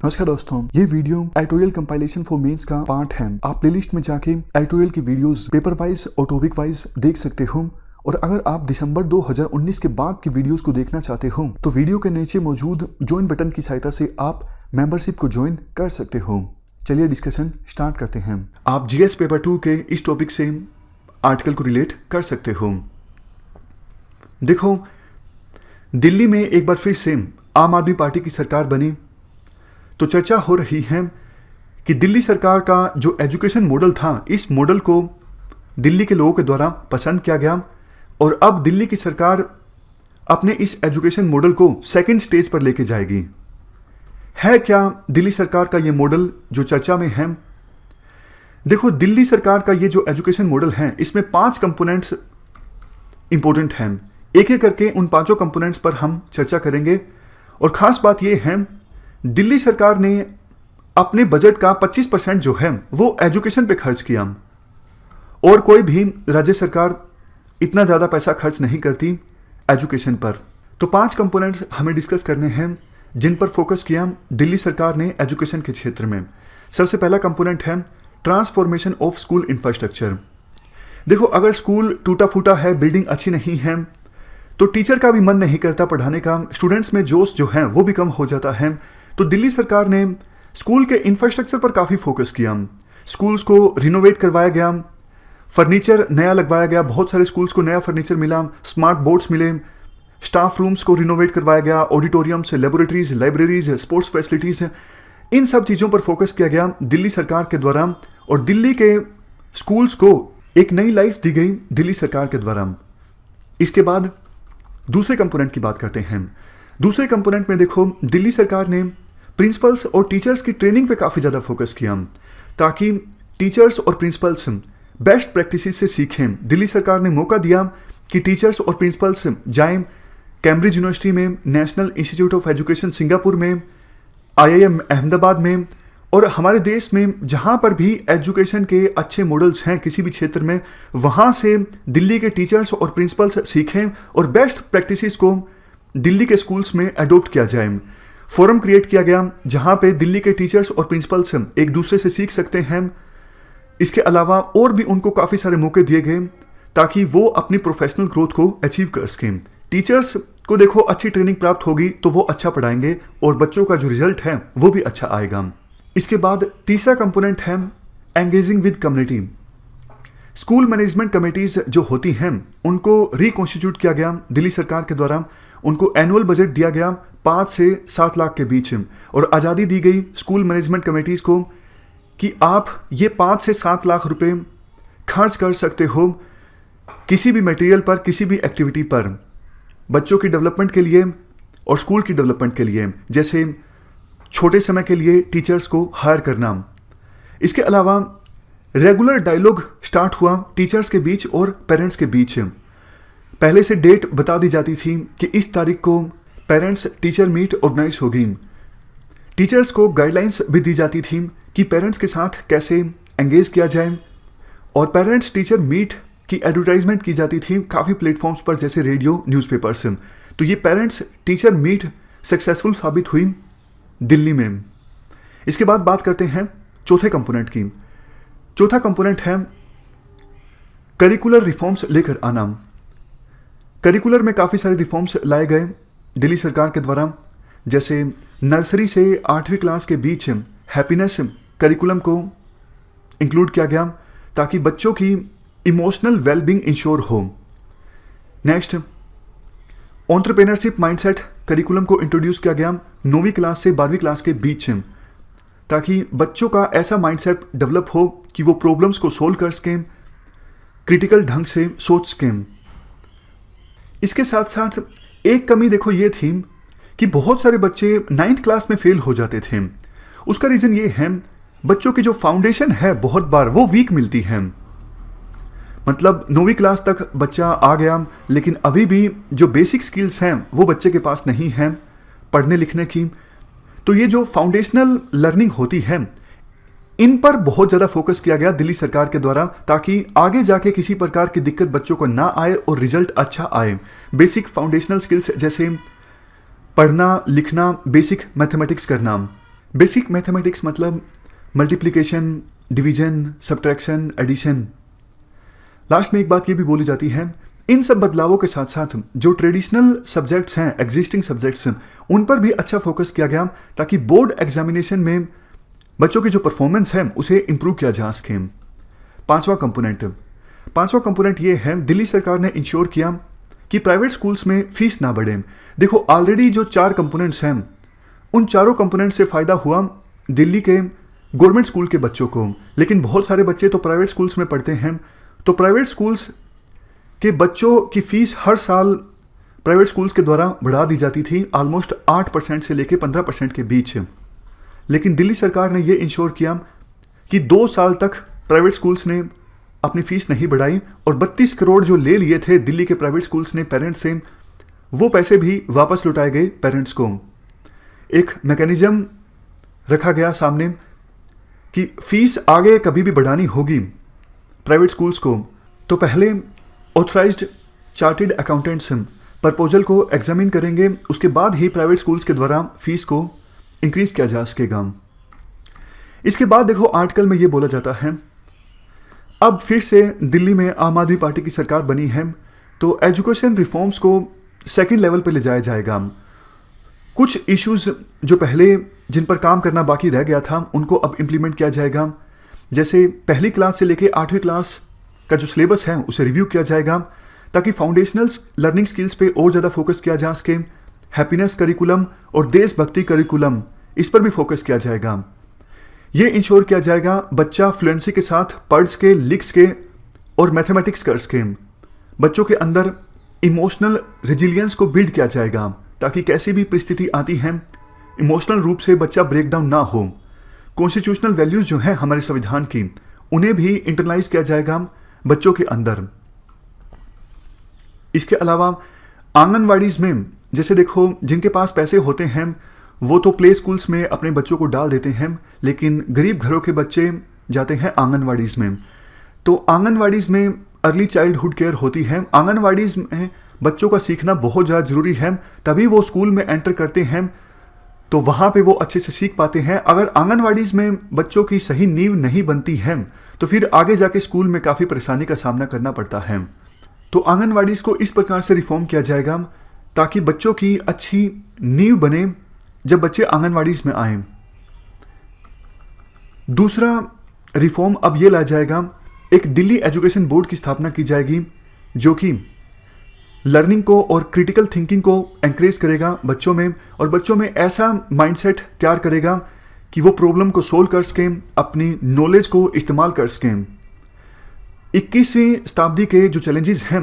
नमस्कार दोस्तों, ये video editorial compilation for mains का पार्ट है। आप प्लेलिस्ट में जाके एडिटोरियल की वीडियोस पेपर वाइज और टॉपिक वाइज देख सकते हो। और अगर आप दिसंबर 2019 के बाद की वीडियोस को देखना चाहते हो तो वीडियो के नीचे मौजूद ज्वाइन बटन की सहायता से आप मेंबरशिप को ज्वाइन कर सकते हो। चलिए डिस्कशन स्टार्ट करते हैं। आप जीएस पेपर 2 के इस टॉपिक से आर्टिकल को रिलेट कर सकते हो। देखो, दिल्ली में एक बार फिर से आम आदमी पार्टी की सरकार बनी तो चर्चा हो रही है कि दिल्ली सरकार का जो एजुकेशन मॉडल था, इस मॉडल को दिल्ली के लोगों के द्वारा पसंद किया गया और अब दिल्ली की सरकार अपने इस एजुकेशन मॉडल को सेकंड स्टेज पर लेके जाएगी। है क्या दिल्ली सरकार का ये मॉडल जो चर्चा में है? देखो, दिल्ली सरकार का ये जो एजुकेशन मॉडल है, इसमें 5 कंपोनेंट्स इंपॉर्टेंट हैं। एक एक करके उन 5 कंपोनेंट्स पर हम चर्चा करेंगे। और ख़ास बात ये है, दिल्ली सरकार ने अपने बजट का 25% जो है वो एजुकेशन पे खर्च किया। और कोई भी राज्य सरकार इतना ज़्यादा पैसा खर्च नहीं करती एजुकेशन पर। तो 5 कंपोनेंट्स हमें डिस्कस करने हैं जिन पर फोकस किया दिल्ली सरकार ने एजुकेशन के क्षेत्र में। सबसे पहला कंपोनेंट है ट्रांसफॉर्मेशन ऑफ स्कूल इंफ्रास्ट्रक्चर। देखो, अगर स्कूल टूटा फूटा है, बिल्डिंग अच्छी नहीं है, तो टीचर का भी मन नहीं करता पढ़ाने का, स्टूडेंट्स में जोश जो है वो भी कम हो जाता है। तो दिल्ली सरकार ने स्कूल के इंफ्रास्ट्रक्चर पर काफ़ी फोकस किया। स्कूल्स को रिनोवेट करवाया गया, फर्नीचर नया लगवाया गया, बहुत सारे स्कूल्स को नया फर्नीचर मिला, स्मार्ट बोर्ड्स मिले, स्टाफ रूम्स को रिनोवेट करवाया गया, auditoriums, laboratories, libraries, sports facilities, इन सब चीज़ों पर फोकस किया गया दिल्ली सरकार के द्वारा। और दिल्ली के स्कूल्स को एक नई लाइफ दी गई दिल्ली सरकार के द्वारा। इसके बाद दूसरे कंपोनेंट की बात करते हैं। दूसरे कंपोनेंट में देखो, दिल्ली सरकार ने प्रिंसिपल्स और टीचर्स की ट्रेनिंग पे काफ़ी ज़्यादा फोकस किया ताकि टीचर्स और प्रिंसिपल्स बेस्ट प्रैक्टिसेस से सीखें। दिल्ली सरकार ने मौका दिया कि टीचर्स और प्रिंसिपल्स जाएं कैम्ब्रिज यूनिवर्सिटी में, national institute of education Singapore में, IIM अहमदाबाद में, और हमारे देश में जहाँ पर भी एजुकेशन के अच्छे मॉडल्स हैं किसी भी क्षेत्र में, वहाँ से दिल्ली के टीचर्स और प्रिंसिपल्स सीखें और बेस्ट प्रैक्टिसेस को दिल्ली के स्कूल्स में अडोप्ट किया जाए। फोरम क्रिएट किया गया जहाँ पे दिल्ली के टीचर्स और प्रिंसिपल्स एक दूसरे से सीख सकते हैं। इसके अलावा और भी उनको काफ़ी सारे मौके दिए गए ताकि वो अपनी प्रोफेशनल ग्रोथ को अचीव कर सकें। टीचर्स को देखो, अच्छी ट्रेनिंग प्राप्त होगी तो वो अच्छा पढ़ाएंगे और बच्चों का जो रिजल्ट है वो भी अच्छा आएगा। इसके बाद तीसरा कंपोनेंट है engaging with community. School management committees जो होती हैं उनको रिकॉन्स्टिट्यूट किया गया दिल्ली सरकार के द्वारा। उनको एनुअल बजट दिया गया 5 से 7 लाख के बीच और आज़ादी दी गई स्कूल मैनेजमेंट कमेटीज़ को कि आप ये 5 से 7 लाख रुपए खर्च कर सकते हो किसी भी मटेरियल पर, किसी भी एक्टिविटी पर, बच्चों की डेवलपमेंट के लिए और स्कूल की डेवलपमेंट के लिए, जैसे छोटे समय के लिए टीचर्स को हायर करना। इसके अलावा रेगुलर डायलॉग स्टार्ट हुआ टीचर्स के बीच और पेरेंट्स के बीच। पहले से डेट बता दी जाती थी कि इस तारीख को पेरेंट्स टीचर मीट ऑर्गेनाइज होगी। टीचर्स को गाइडलाइंस भी दी जाती थी कि पेरेंट्स के साथ कैसे एंगेज किया जाए। और पेरेंट्स टीचर मीट की एडवर्टाइजमेंट की जाती थी काफ़ी प्लेटफॉर्म्स पर, जैसे रेडियो, न्यूज़पेपर्स। तो ये पेरेंट्स टीचर मीट सक्सेसफुल साबित हुई दिल्ली में। इसके बाद बात करते हैं चौथे कंपोनेंट की। चौथा कंपोनेंट है करिकुलर रिफॉर्म्स लेकर आना। करिकुलर में काफ़ी सारे रिफॉर्म्स लाए गए दिल्ली सरकार के द्वारा, जैसे नर्सरी से 8वीं क्लास के बीच हैप्पीनेस करिकुलम को इंक्लूड किया गया ताकि बच्चों की इमोशनल वेलबींग इंश्योर हो। नेक्स्ट, एंटरप्रेन्योरशिप माइंडसेट करिकुलम को इंट्रोड्यूस किया गया 9वीं क्लास से 12वीं क्लास के बीच ताकि बच्चों का ऐसा माइंडसेट डेवलप हो कि वो प्रॉब्लम्स को सोल्व कर सकें, क्रिटिकल ढंग से सोच सकें। इसके साथ साथ एक कमी देखो ये थी कि बहुत सारे बच्चे 9th क्लास में फेल हो जाते थे। उसका रीज़न ये है, बच्चों की जो फाउंडेशन है बहुत बार वो वीक मिलती है। मतलब 9वीं क्लास तक बच्चा आ गया लेकिन अभी भी जो बेसिक स्किल्स हैं वो बच्चे के पास नहीं हैं पढ़ने लिखने की। तो ये जो फाउंडेशनल लर्निंग होती है, इन पर बहुत ज़्यादा फोकस किया गया दिल्ली सरकार के द्वारा ताकि आगे जाके किसी प्रकार की दिक्कत बच्चों को ना आए और रिजल्ट अच्छा आए। बेसिक फाउंडेशनल स्किल्स जैसे पढ़ना लिखना, बेसिक मैथमेटिक्स करना, बेसिक मैथमेटिक्स मतलब multiplication, division, subtraction, addition. Last में एक बात ये भी बोली जाती है, इन सब बदलावों के साथ साथ जो ट्रेडिशनल सब्जेक्ट्स हैं, एग्जिस्टिंग सब्जेक्ट्स, उन पर भी अच्छा फोकस किया गया ताकि बोर्ड एग्जामिनेशन में बच्चों की जो परफॉर्मेंस है उसे इम्प्रूव किया जा सके। पांचवा कंपोनेंट ये है, दिल्ली सरकार ने इंश्योर किया कि प्राइवेट स्कूल्स में फीस ना बढ़े। देखो ऑलरेडी जो 4 कंपोनेंट्स हैं, उन चारों कंपोनेंट से फ़ायदा हुआ दिल्ली के गवर्नमेंट स्कूल के बच्चों को, लेकिन बहुत सारे बच्चे तो प्राइवेट स्कूल्स में पढ़ते हैं। तो प्राइवेट स्कूल्स के बच्चों की फ़ीस हर साल प्राइवेट स्कूल्स के द्वारा बढ़ा दी जाती थी, ऑलमोस्ट 8% से लेकर 15% के बीच। लेकिन दिल्ली सरकार ने ये इंश्योर किया कि 2 साल तक प्राइवेट स्कूल्स ने अपनी फ़ीस नहीं बढ़ाई और 32 करोड़ जो ले लिए थे दिल्ली के प्राइवेट स्कूल्स ने पेरेंट्स से, वो पैसे भी वापस लौटाए गए पेरेंट्स को। एक मैकेनिज्म रखा गया सामने कि फ़ीस आगे कभी भी बढ़ानी होगी प्राइवेट स्कूल्स को तो पहले ऑथराइज्ड चार्टेड अकाउंटेंट्स प्रपोजल को एग्जामिन करेंगे, उसके बाद ही प्राइवेट स्कूल्स के द्वारा फीस को इंक्रीज किया जा सकेगा। इसके बाद देखो आर्टिकल में ये बोला जाता है, अब फिर से दिल्ली में आम आदमी पार्टी की सरकार बनी है तो एजुकेशन रिफॉर्म्स को सेकंड लेवल पर ले जाया जाएगा। कुछ इश्यूज जो पहले जिन पर काम करना बाकी रह गया था उनको अब इम्प्लीमेंट किया जाएगा। जैसे पहली क्लास से लेकर 8वीं क्लास का जो सिलेबस है उसे रिव्यू किया जाएगा ताकि फाउंडेशनल लर्निंग स्किल्स पे और ज़्यादा फोकस किया जा सके। हैप्पीनेस करिकुलम और देशभक्ति करिकुलम, इस पर भी फोकस किया जाएगा। ये इंश्योर किया जाएगा बच्चा फ्लुएंसी के साथ पढ़ के, लिख के और मैथमेटिक्स कर सके। बच्चों के अंदर इमोशनल रेजिलियंस को बिल्ड किया जाएगा ताकि कैसी भी परिस्थिति आती है इमोशनल रूप से बच्चा ब्रेकडाउन ना हो। कॉन्स्टिट्यूशनल वैल्यूज़ जो हैं हमारे संविधान की, उन्हें भी इंटरलाइज किया जाएगा बच्चों के अंदर। इसके अलावा आंगनवाड़ीज़ में जैसे देखो जिनके पास पैसे होते हैं वो तो प्ले स्कूल्स में अपने बच्चों को डाल देते हैं, लेकिन गरीब घरों के बच्चे जाते हैं आंगनवाड़ीज़ में। तो आंगनवाड़ीज़ में अर्ली चाइल्डहुड केयर होती है। आंगनवाड़ीज़ में बच्चों का सीखना बहुत ज़्यादा ज़रूरी है, तभी वो स्कूल में एंटर करते हैं तो वहाँ पे वो अच्छे से सीख पाते हैं। अगर आंगनवाड़ीज़ में बच्चों की सही नींव नहीं बनती है तो फिर आगे जाके स्कूल में काफ़ी परेशानी का सामना करना पड़ता है। तो आंगनवाड़ीज़ को इस प्रकार से रिफॉर्म किया जाएगा ताकि बच्चों की अच्छी नींव बने जब बच्चे आंगनवाड़ीज़ में आएँ। दूसरा रिफॉर्म अब ये लाया जाएगा, एक दिल्ली एजुकेशन बोर्ड की स्थापना की जाएगी जो कि लर्निंग को और क्रिटिकल थिंकिंग को एनकरेज करेगा बच्चों में, और बच्चों में ऐसा माइंडसेट तैयार करेगा कि वो प्रॉब्लम को सोल्व कर सकें, अपनी नॉलेज को इस्तेमाल कर सकें। 21वीं शताब्दी के जो चैलेंजेस हैं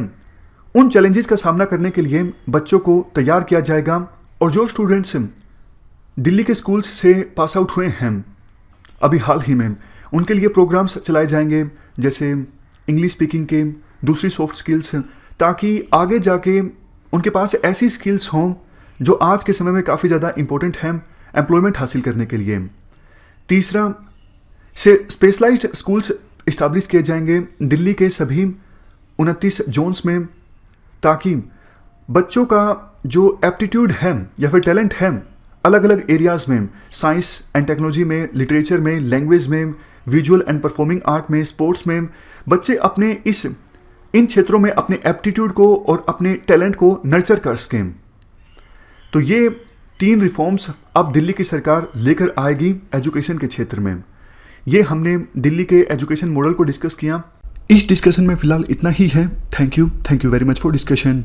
उन चैलेंजेस का सामना करने के लिए बच्चों को तैयार किया जाएगा। और जो स्टूडेंट्स दिल्ली के स्कूल्स से पास आउट हुए हैं अभी हाल ही में, उनके लिए प्रोग्राम्स चलाए जाएंगे जैसे इंग्लिश स्पीकिंग के, दूसरी सॉफ्ट स्किल्स, ताकि आगे जाके उनके पास ऐसी स्किल्स हों जो आज के समय में काफ़ी ज़्यादा इंपॉर्टेंट हैं एम्प्लॉयमेंट हासिल करने के लिए। तीसरा से स्पेशलाइज्ड स्कूल्स इस्टेब्लिश किए जाएंगे दिल्ली के सभी 29 जोन्स में, ताकि बच्चों का जो एप्टीट्यूड है या फिर टैलेंट है अलग अलग एरियाज़ में, साइंस एंड टेक्नोलॉजी में, लिटरेचर में, लैंग्वेज में, विजुअल एंड परफॉर्मिंग आर्ट में, स्पोर्ट्स में, बच्चे अपने इन क्षेत्रों में अपने एप्टीट्यूड को और अपने टैलेंट को नर्चर कर सकें। तो ये 3 रिफॉर्म्स अब दिल्ली की सरकार लेकर आएगी एजुकेशन के क्षेत्र में। ये हमने दिल्ली के एजुकेशन मॉडल को डिस्कस किया। इस डिस्कशन में फिलहाल इतना ही है। Thank you very much for discussion.